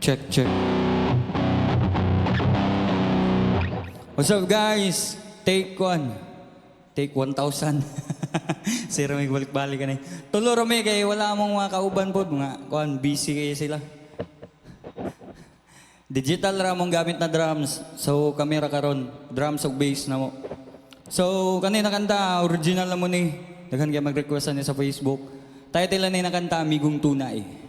Check, check. What's up guys? Take one. Take 1,000. Sira may balik-balik ka na. Tuluro may kay wala mong mga kauban po. Mga kuhan, busy kayo sila. Digital ramong gamit na drums. So, kamera karon, drums o bass na mo. So, kanina kanta, original na mo ni. Daghan kayo mag-requestan niya sa Facebook. Title na kanta, Amigong Tunay.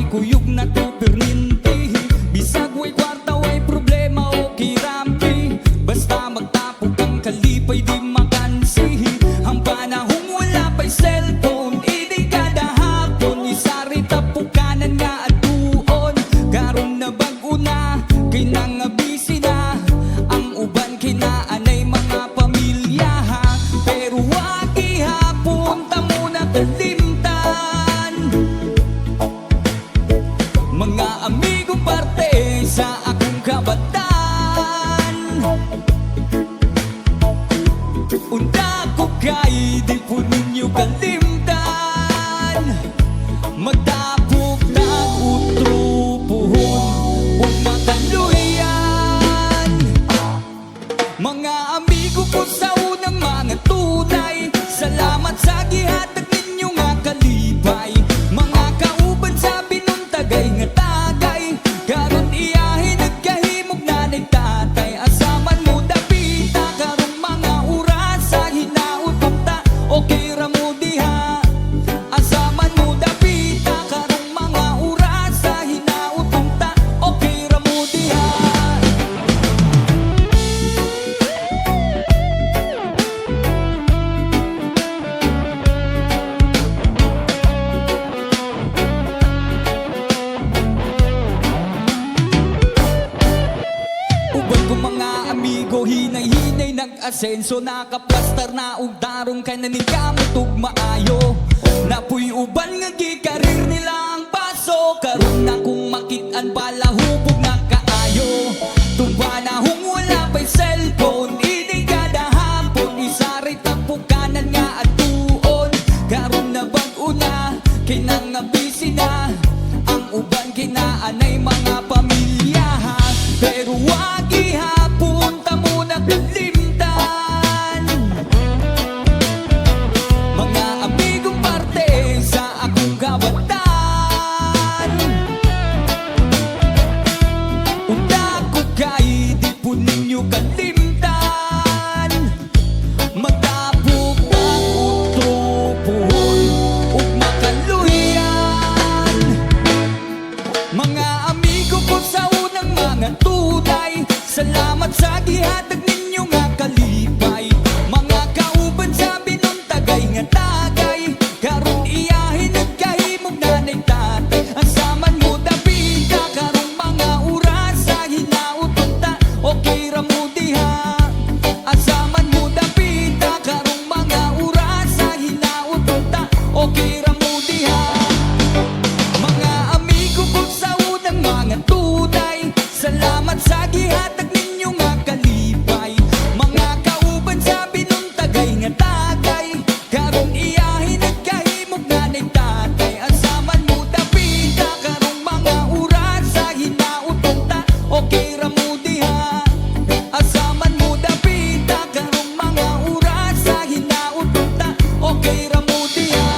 Kuyog na to perminti. Bisag way kwarta way problema o kirampi. Basta magtapog ang kalipay di makansi. Ang panahong wala pa'y cellphone. Idi kada hapon isari tapukanan nga at tuon. Karon na bago na kay nang busy na. Ang uban kinaanay mga pamilya ha. Pero wag ihapon tamo na talimtan. Mga amigong parte sa akong kabataan. Unda ko kay di po ninyo kalimtan. Magtapok na utropohon ug makaluyan. Mga amigo ko sa unang mga tunay. Salamat sa gihatag ninyo nga kalipay. Mga kauban sa binuntagay nga tagay. Karon iyahin nagkahimog na nagtatay. Asaman mo dapita karong mga oras sa hinautong ta. Okay ra mo diha. Asaman mo dapita karong mga oras sa hinautong ta. Okay ra mo diha. Uban ko mga amigo, hinay-hinay nag-asenso. Nakaplastar na og darong kay naningkamot ug maayo. Napuy uban nga gikarir nila ang paso. Karon na kung makit-an palahubog na kaayo. Tumba na hung wala pa'y cellphone. Ini kada hapon isari tapukanan nga at tuon. Karon na bag-o na kay nang busy na. Ang uban kinaanay mga pamilya ha. Pero wag ihapon tamo na kalimtan. Mga amigong parte sa akong kabataan. Unda ko kay di po ninyo kalimtan. Magtapok ng utropohon ug makaluyan. Mga amigo ko sa unang mga tunay. Salamat sa gihatag ninyo nga kalipay. Mga kauban sa binuntagay nga tagay. Karon iyahin nagkahimog na nagtatay. Asaman mo dapita karong mga oras sa hinautong ta. Okay ra mo diha. Asaman mo dapita karong mga oras sa hinautong ta. Okay ra mo diha. Mga amigo ko sa unang mga tunay. Salamat sa gihatag ninyo nga kalipay. Mga kauban sa binuntagay nga tagay. Karon iyahin nagkahimog na nagtatay. Asaman mo dapita karong mga oras sa hinautong ta. Okay ra mo diha. Asaman mo dapita karong mga oras sa hinautong ta. Okay ra mo diha.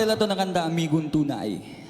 dala to ng kanta, Amigong Tunay.